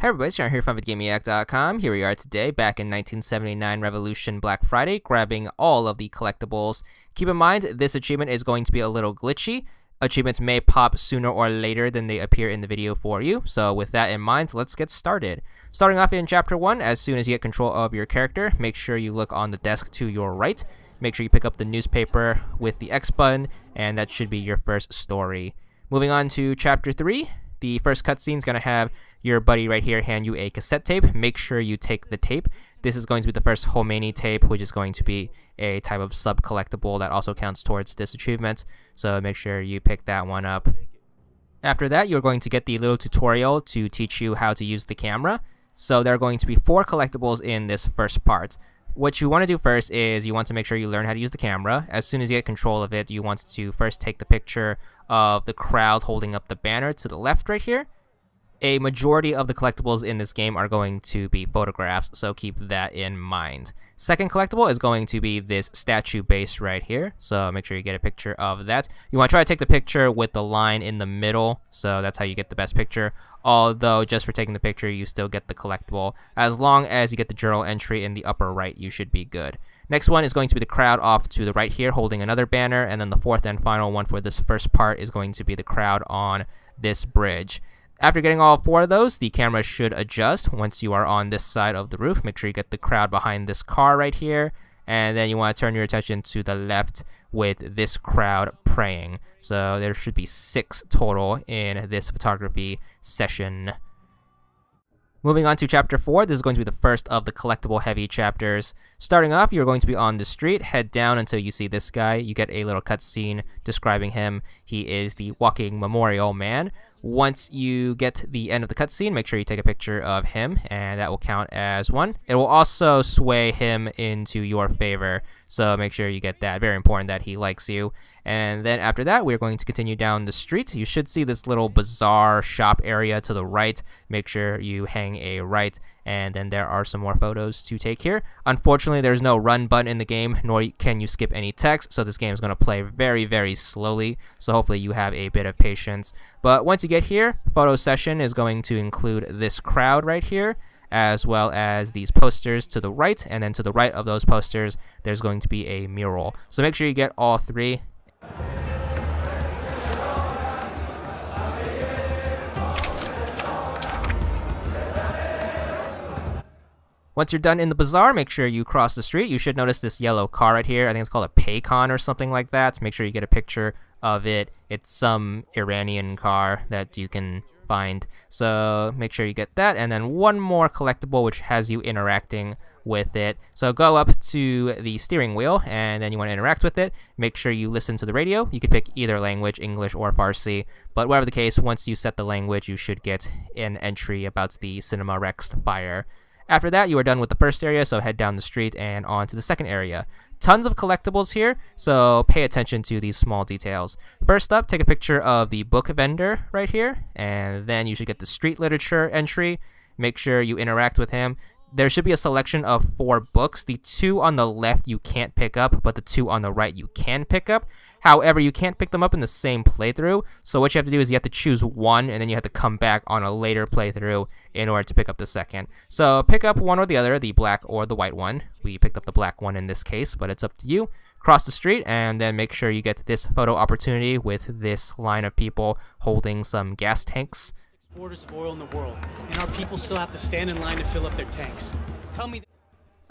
Hey everybody, Sean here from VidGamiac.com. Here we are today, back in 1979 Revolution Black Friday, grabbing all of the collectibles. Keep in mind, this achievement is going to be a little glitchy. Achievements may pop sooner or later than they appear in the video for you. So with that in mind, let's get started. Starting off in Chapter 1, as soon as you get control of your character, make sure you look on the desk to your right. Make sure you pick up the newspaper with the X button, and that should be your first story. Moving on to Chapter 3. The first cutscene is going to have your buddy right here hand you a cassette tape. Make sure you take the tape. This is going to be the first Khomeini tape, which is going to be a type of sub-collectible that also counts towards this achievement. So make sure you pick that one up. After that, you're going to get the little tutorial to teach you how to use the camera. So there are going to be 4 collectibles in this first part. What you want to do first is you want to make sure you learn how to use the camera. As soon as you get control of it, you want to first take the picture of the crowd holding up the banner to the left right here. A majority of the collectibles in this game are going to be photographs, so keep that in mind. Second collectible is going to be this statue base right here, so make sure you get a picture of that. You want to try to take the picture with the line in the middle, so that's how you get the best picture. Although, just for taking the picture, you still get the collectible. As long as you get the journal entry in the upper right, you should be good. Next one is going to be the crowd off to the right here holding another banner, and then the fourth and final one for this first part is going to be the crowd on this bridge. After getting all 4 of those, the camera should adjust once you are on this side of the roof. Make sure you get the crowd behind this car right here, and then you want to turn your attention to the left with this crowd praying. So there should be 6 total in this photography session. Moving on to Chapter 4, this is going to be the first of the collectible heavy chapters. Starting off, you're going to be on the street, head down until you see this guy. You get a little cutscene describing him. He is the walking memorial man. Once you get to the end of the cutscene, make sure you take a picture of him, and that will count as 1. It will also sway him into your favor, so make sure you get that. Very important that he likes you. And then after that, we're going to continue down the street. You should see this little bazaar shop area to the right. Make sure you hang a right, and then there are some more photos to take here. Unfortunately, there's no run button in the game, nor can you skip any text, so this game is going to play very, very slowly, so hopefully you have a bit of patience. But once you get here, photo session is going to include this crowd right here, as well as these posters to the right, and then to the right of those posters, there's going to be a mural. So make sure you get all 3. Once you're done in the bazaar, make sure you cross the street. You should notice this yellow car right here. I think it's called a Paycon or something like that. Make sure you get a picture of it. It's some Iranian car that you can find. So make sure you get that. And then one more collectible which has you interacting with it. So go up to the steering wheel and then you want to interact with it. Make sure you listen to the radio. You can pick either language, English or Farsi. But whatever the case, once you set the language, you should get an entry about the Cinema Rex fire. After that, you are done with the first area, so head down the street and on to the second area. Tons of collectibles here, so pay attention to these small details. First up, take a picture of the book vendor right here, and then you should get the street literature entry. Make sure you interact with him. There should be a selection of 4 books. The 2 on the left you can't pick up, but the 2 on the right you can pick up. However, you can't pick them up in the same playthrough, so what you have to do is you have to choose one, and then you have to come back on a later playthrough in order to pick up the second. So pick up one or the other, the black or the white one. We picked up the black one in this case, but it's up to you. Cross the street, and then make sure you get this photo opportunity with this line of people holding some gas tanks. Borders of oil in the world, and our people still have to stand in line to fill up their tanks. Tell me.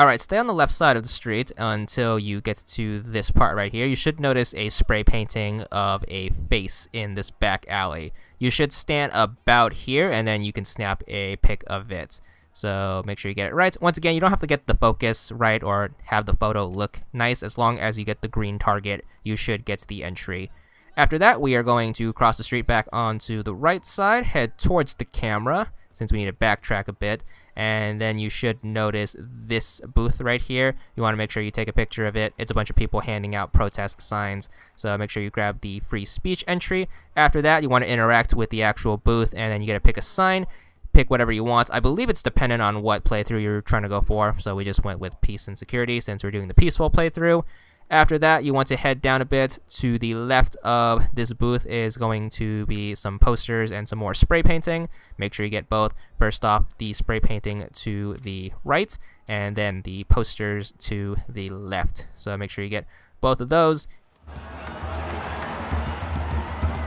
Alright, stay on the left side of the street until you get to this part right here. You should notice a spray painting of a face in this back alley. You should stand about here, and then you can snap a pic of it. So make sure you get it right. Once again, you don't have to get the focus right or have the photo look nice. As long as you get the green target, you should get the entry. After that, we are going to cross the street back onto the right side, head towards the camera, since we need to backtrack a bit, and then you should notice this booth right here. You want to make sure you take a picture of it. It's a bunch of people handing out protest signs, so make sure you grab the free speech entry. After that, you want to interact with the actual booth, and then you got to pick a sign. Pick whatever you want. I believe it's dependent on what playthrough you're trying to go for, so we just went with peace and security since we're doing the peaceful playthrough. After that, you want to head down a bit. To the left of this booth is going to be some posters and some more spray painting. Make sure you get both. First off, the spray painting to the right, and then the posters to the left. So make sure you get both of those.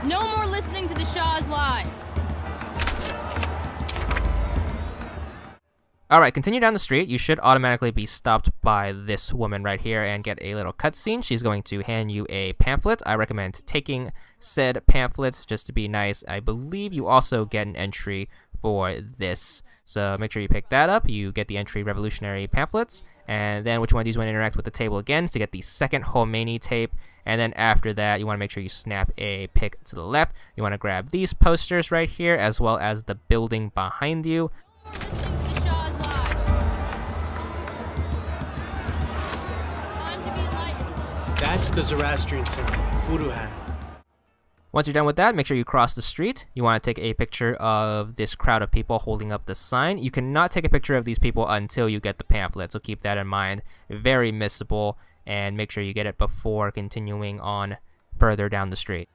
No more listening to the Shah's lies. Alright, continue down the street. You should automatically be stopped by this woman right here and get a little cutscene. She's going to hand you a pamphlet. I recommend taking said pamphlet just to be nice. I believe you also get an entry for this. So make sure you pick that up. You get the entry revolutionary pamphlets. And then which one do you want to interact with the table again to get the second Khomeini tape. And then after that, you want to make sure you snap a pic to the left. You want to grab these posters right here as well as the building behind you. Listening to the Shah's lies. Time to be lights. That's the Zoroastrian symbol, Foodoe. Once you're done with that, make sure you cross the street. You want to take a picture of this crowd of people holding up the sign. You cannot take a picture of these people until you get the pamphlet, so keep that in mind. Very missable, and make sure you get it before continuing on further down the street.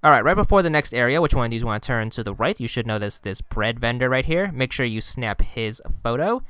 Alright, right before the next area, which one do you want to turn to the right? You should notice this bread vendor right here. Make sure you snap his photo.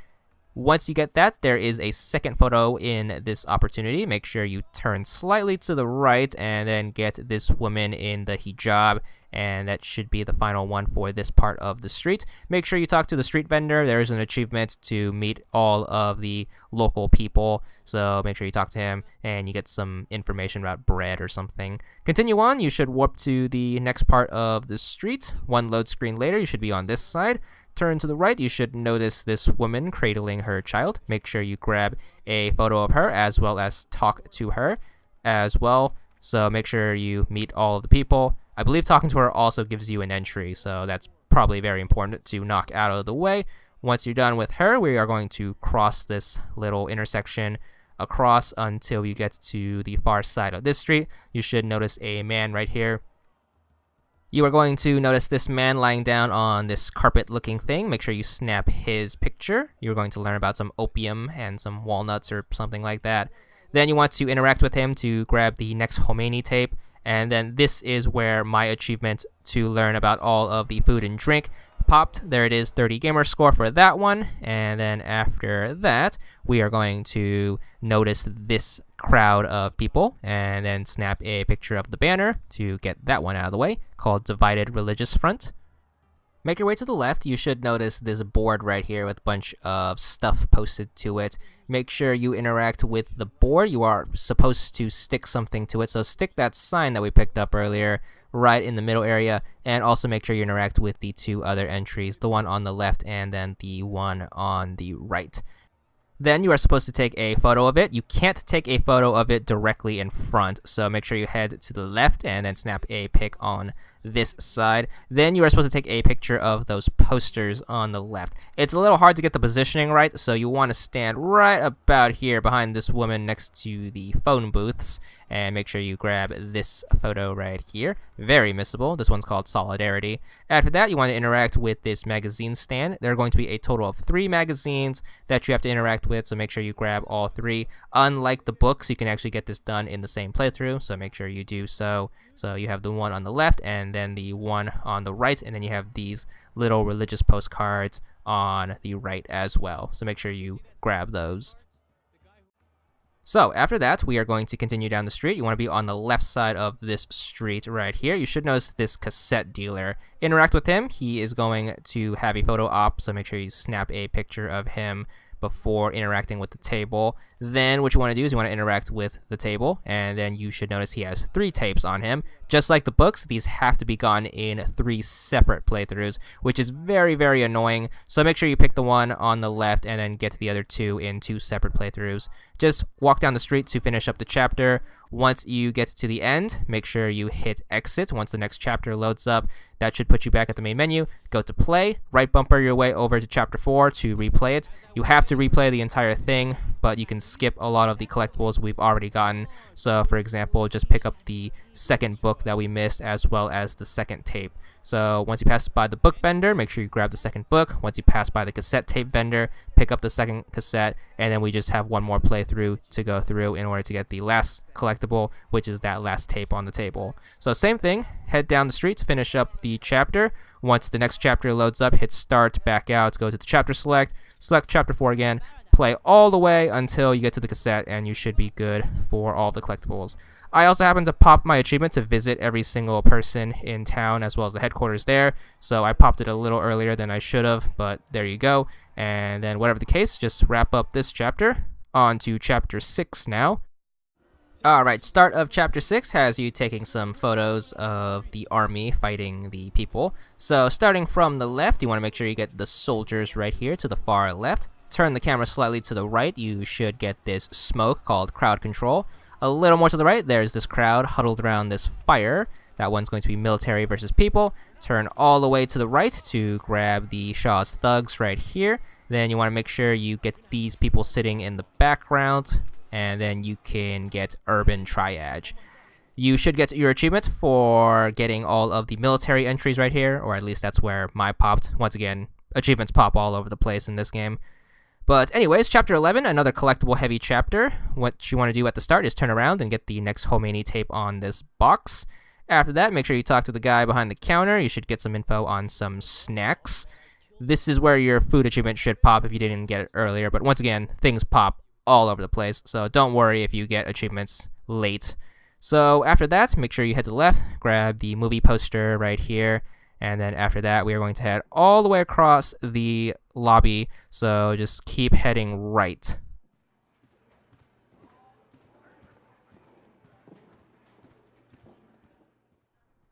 Once you get that, there is a second photo in this opportunity. Make sure you turn slightly to the right and then get this woman in the hijab, and that should be the final one for this part of the street. Make sure you talk to the street vendor. There is an achievement to meet all of the local people, so make sure you talk to him and you get some information about bread or something. Continue on. You should warp to the next part of the street. One load screen later, you should be on this side. Turn to the right, you should notice this woman cradling her child. Make sure you grab a photo of her as well as talk to her as well. So make sure you meet all of the people. I believe talking to her also gives you an entry, so that's probably very important to knock out of the way. Once you're done with her, we are going to cross this little intersection across until you get to the far side of this street. You should notice a man right here. You are going to notice this man lying down on this carpet-looking thing. Make sure you snap his picture. You're going to learn about some opium and some walnuts or something like that. Then you want to interact with him to grab the next Khomeini tape. And then this is where my achievement to learn about all of the food and drink popped. There it is, 30 gamer score for that one. And then after that, we are going to notice this crowd of people and then snap a picture of the banner to get that one out of the way, called Divided Religious Front. Make your way to the left. You should notice this board right here with a bunch of stuff posted to it. Make sure you interact with the board. You are supposed to stick something to it, so stick that sign that we picked up earlier right in the middle area, and also make sure you interact with the two other entries, the one on the left and then the one on the right. Then you are supposed to take a photo of it. You can't take a photo of it directly in front, so make sure you head to the left and then snap a pic on this side. Then you are supposed to take a picture of those posters on the left. It's a little hard to get the positioning right, so you want to stand right about here behind this woman next to the phone booths, and make sure you grab this photo right here. Very missable. This one's called Solidarity. After that, you want to interact with this magazine stand. There are going to be a total of 3 magazines that you have to interact with, so make sure you grab all 3. Unlike the books, you can actually get this done in the same playthrough, so make sure you do so. So you have the one on the left and then the one on the right, and then you have these little religious postcards on the right as well. So make sure you grab those. So after that, we are going to continue down the street. You want to be on the left side of this street right here. You should notice this cassette dealer. Interact with him. He is going to have a photo op, so make sure you snap a picture of him before interacting with the table. Then what you want to do is you want to interact with the table, and then you should notice he has 3 tapes on him. Just like the books, these have to be gone in 3 separate playthroughs, which is very, very annoying. So make sure you pick the one on the left and then get to the other 2 in 2 separate playthroughs. Just walk down the street to finish up the chapter. Once you get to the end, make sure you hit exit once the next chapter loads up. That should put you back at the main menu. Go to play, right bumper your way over to chapter 4 to replay it. You have to replay the entire thing, but you can skip a lot of the collectibles we've already gotten. So for example, just pick up the second book that we missed as well as the second tape. So once you pass by the book vendor, make sure you grab the second book. Once you pass by the cassette tape vendor, pick up the second cassette, and then we just have one more playthrough to go through in order to get the last collectible, which is that last tape on the table. So same thing, head down the street to finish up the chapter. Once the next chapter loads up, hit start, back out, go to the chapter select chapter 4 again, play all the way until you get to the cassette, and you should be good for all the collectibles. I also happen to pop my achievement to visit every single person in town as well as the headquarters there, so I popped it a little earlier than I should have, but there you go. And then whatever the case, just wrap up this chapter. On to chapter 6 now. Alright, start of chapter 6 has you taking some photos of the army fighting the people. So starting from the left, you want to make sure you get the soldiers right here to the far left. Turn the camera slightly to the right, you should get this smoke called crowd control. A little more to the right, there's this crowd huddled around this fire. That one's going to be military versus people. Turn all the way to the right to grab the Shah's thugs right here. Then you want to make sure you get these people sitting in the background, and then you can get Urban Triage. You should get your achievement for getting all of the military entries right here, or at least that's where my popped. Once again, achievements pop all over the place in this game. But anyways, chapter 11, another collectible heavy chapter. What you want to do at the start is turn around and get the next Khomeini tape on this box. After that, make sure you talk to the guy behind the counter. You should get some info on some snacks. This is where your food achievement should pop if you didn't get it earlier. But once again, things pop all over the place, so don't worry if you get achievements late. So after that, make sure you head to the left, grab the movie poster right here. And then after that, we are going to head all the way across the lobby. So just keep heading right.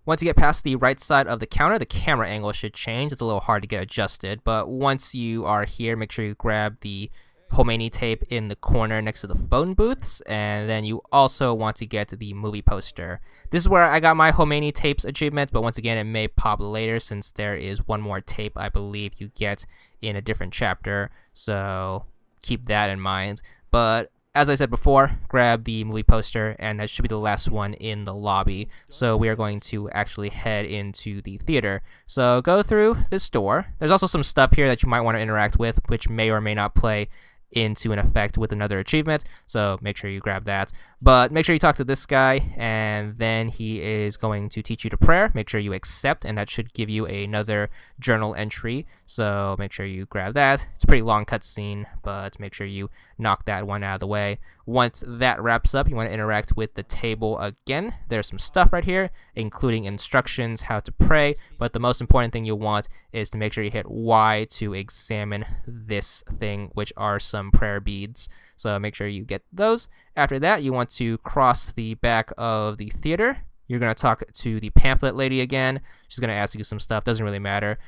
Once you get past the right side of the counter, the camera angle should change. It's a little hard to get adjusted. But once you are here, make sure you grab the Khomeini tape in the corner next to the phone booths, and then you also want to get the movie poster. This is where I got my Khomeini tapes achievement, but once again it may pop later since there is one more tape I believe you get in a different chapter, so keep that in mind. But as I said before, grab the movie poster, and that should be the last one in the lobby. So we are going to actually head into the theater. So go through this door. There's also some stuff here that you might want to interact with, which may or may not play into an effect with another achievement, so make sure you grab that. But make sure you talk to this guy, and then he is going to teach you to prayer. Make sure you accept, and that should give you another journal entry, so make sure you grab that. It's a pretty long cutscene, but make sure you knock that one out of the way. Once that wraps up, you want to interact with the table again. There's some stuff right here, including instructions how to pray, but the most important thing you'll want is to make sure you hit Y to examine this thing, which are some prayer beads. So make sure you get those. After that, you want to cross the back of the theater. You're going to talk to the pamphlet lady again. She's going to ask you some stuff. Doesn't really matter.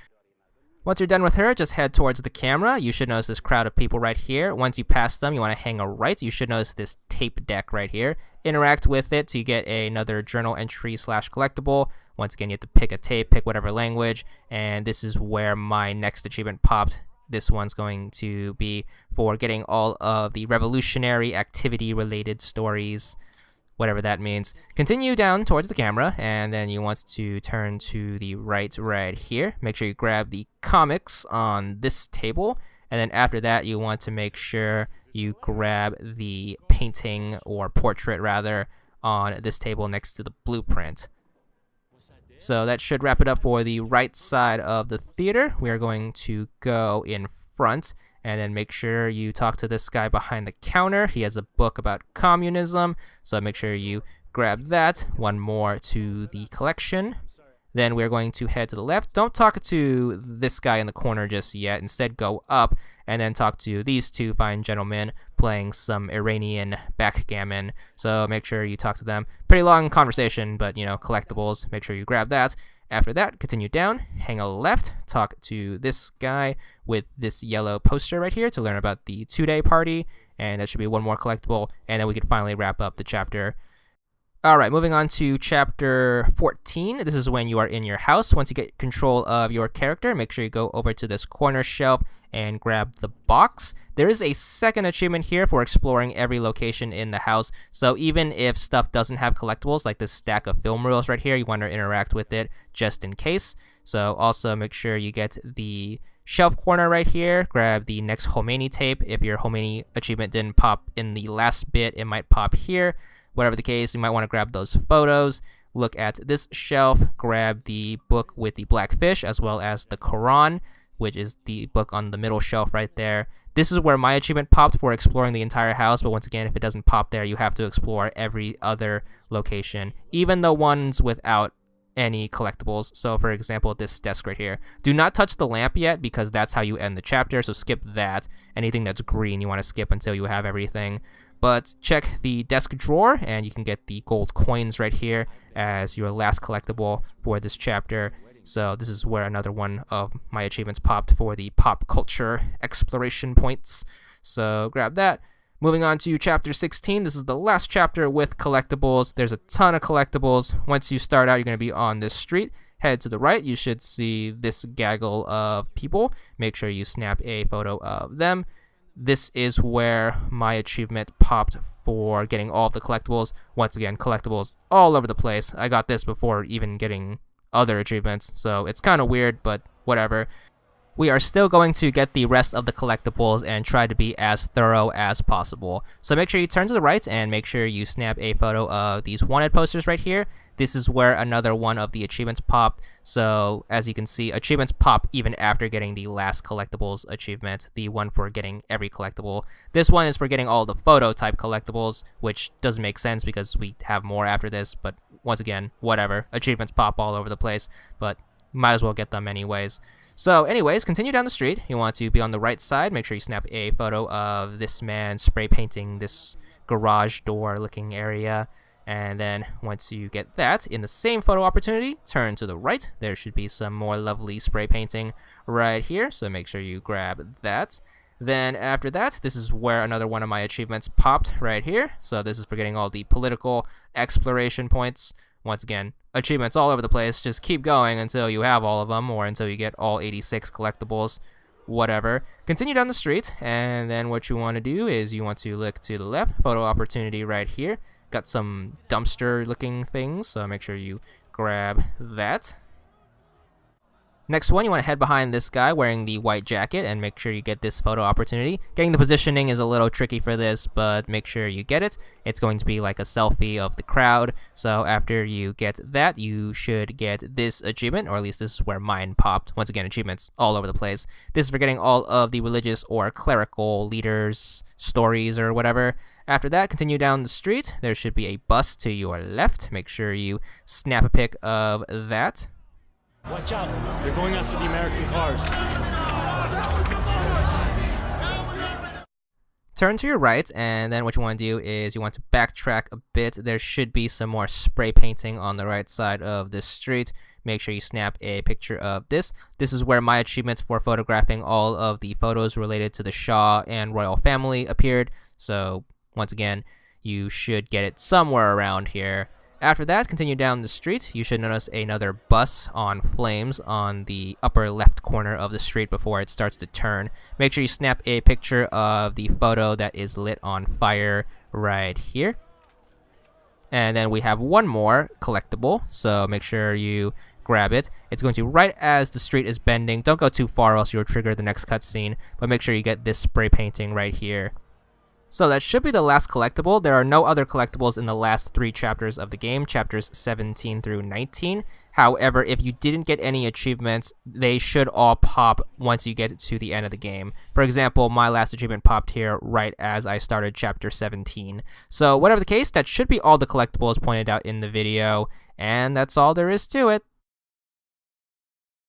Once you're done with her, just head towards the camera. You should notice this crowd of people right here. Once you pass them, you want to hang a right. You should notice this tape deck right here. Interact with it to get another journal entry / collectible. Once again, you have to pick a tape, pick whatever language, and this is where my next achievement popped. This one's going to be for getting all of the revolutionary activity related stories, whatever that means. Continue down towards the camera, and then you want to turn to the right here. Make sure you grab the comics on this table, and then after that you want to make sure you grab the painting or portrait rather on this table next to the blueprint. So that should wrap it up for the right side of the theater. We are going to go in front and then make sure you talk to this guy behind the counter. He has a book about communism, so make sure you grab that. One more to the collection. Then we're going to head to the left. Don't talk to this guy in the corner just yet. Instead, go up and then talk to these two fine gentlemen playing some Iranian backgammon. So make sure you talk to them. Pretty long conversation, but you know, collectibles. Make sure you grab that. After that, continue down, hang a left, talk to this guy with this yellow poster right here to learn about the 2-day party, and that should be one more collectible, and then we can finally wrap up the chapter. All right, moving on to chapter 14. This is when you are in your house. Once you get control of your character, make sure you go over to this corner shelf and grab the box. There is a second achievement here for exploring every location in the house. So even if stuff doesn't have collectibles, like this stack of film reels right here, you want to interact with it just in case. So also make sure you get the shelf corner right here. Grab the next Khomeini tape. If your Khomeini achievement didn't pop in the last bit, it might pop here. Whatever the case, you might want to grab those photos. Look at this shelf, grab the book with the black fish, as well as the Quran, which is the book on the middle shelf right there. This is where my achievement popped for exploring the entire house, but once again, if it doesn't pop there, you have to explore every other location, even the ones without any collectibles. So for example, this desk right here. Do not touch the lamp yet, because that's how you end the chapter, so skip that. Anything that's green you want to skip until you have everything. But check the desk drawer, and you can get the gold coins right here as your last collectible for this chapter. So this is where another one of my achievements popped for the pop culture exploration points. So grab that. Moving on to chapter 16. This is the last chapter with collectibles. There's a ton of collectibles. Once you start out, you're going to be on this street. Head to the right. You should see this gaggle of people. Make sure you snap a photo of them. This is where my achievement popped for getting all of the collectibles. Once again, collectibles all over the place. I got this before even getting other achievements, so it's kind of weird, but whatever. We are still going to get the rest of the collectibles and try to be as thorough as possible. So make sure you turn to the right and make sure you snap a photo of these wanted posters right here. This is where another one of the achievements popped. So as you can see, achievements pop even after getting the last collectibles achievement, the one for getting every collectible. This one is for getting all the photo type collectibles, which doesn't make sense because we have more after this, but once again, whatever. Achievements pop all over the place, but might as well get them anyways. So anyways, continue down the street. You want to be on the right side. Make sure you snap a photo of this man spray painting this garage door looking area. And then once you get that, in the same photo opportunity, turn to the right. There should be some more lovely spray painting right here. So make sure you grab that. Then after that, this is where another one of my achievements popped right here. So this is for getting all the political exploration points. Once again, achievements all over the place. Just keep going until you have all of them, or until you get all 86 collectibles, whatever. Continue down the street, and then what you want to do is you want to look to the left. Photo opportunity right here. Got some dumpster looking things, so make sure you grab that. Next one, you want to head behind this guy wearing the white jacket and make sure you get this photo opportunity. Getting the positioning is a little tricky for this, but make sure you get it. It's going to be like a selfie of the crowd. So after you get that, you should get this achievement, or at least this is where mine popped. Once again, achievements all over the place. This is for getting all of the religious or clerical leaders' stories or whatever. After that, continue down the street. There should be a bus to your left. Make sure you snap a pic of that. Watch out. They're going after the American cars. Turn to your right, and then what you want to do is you want to backtrack a bit. There should be some more spray painting on the right side of this street. Make sure you snap a picture of this. This is where my achievements for photographing all of the photos related to the Shah and royal family appeared. So once again, you should get it somewhere around here. After that, continue down the street. You should notice another bus on flames on the upper left corner of the street before it starts to turn. Make sure you snap a picture of the photo that is lit on fire right here. And then we have one more collectible, so make sure you grab it. It's going to right as the street is bending. Don't go too far, else you'll trigger the next cutscene, but make sure you get this spray painting right here. So that should be the last collectible. There are no other collectibles in the last 3 chapters of the game, chapters 17 through 19. However, if you didn't get any achievements, they should all pop once you get to the end of the game. For example, my last achievement popped here right as I started chapter 17. So whatever the case, that should be all the collectibles pointed out in the video, and that's all there is to it.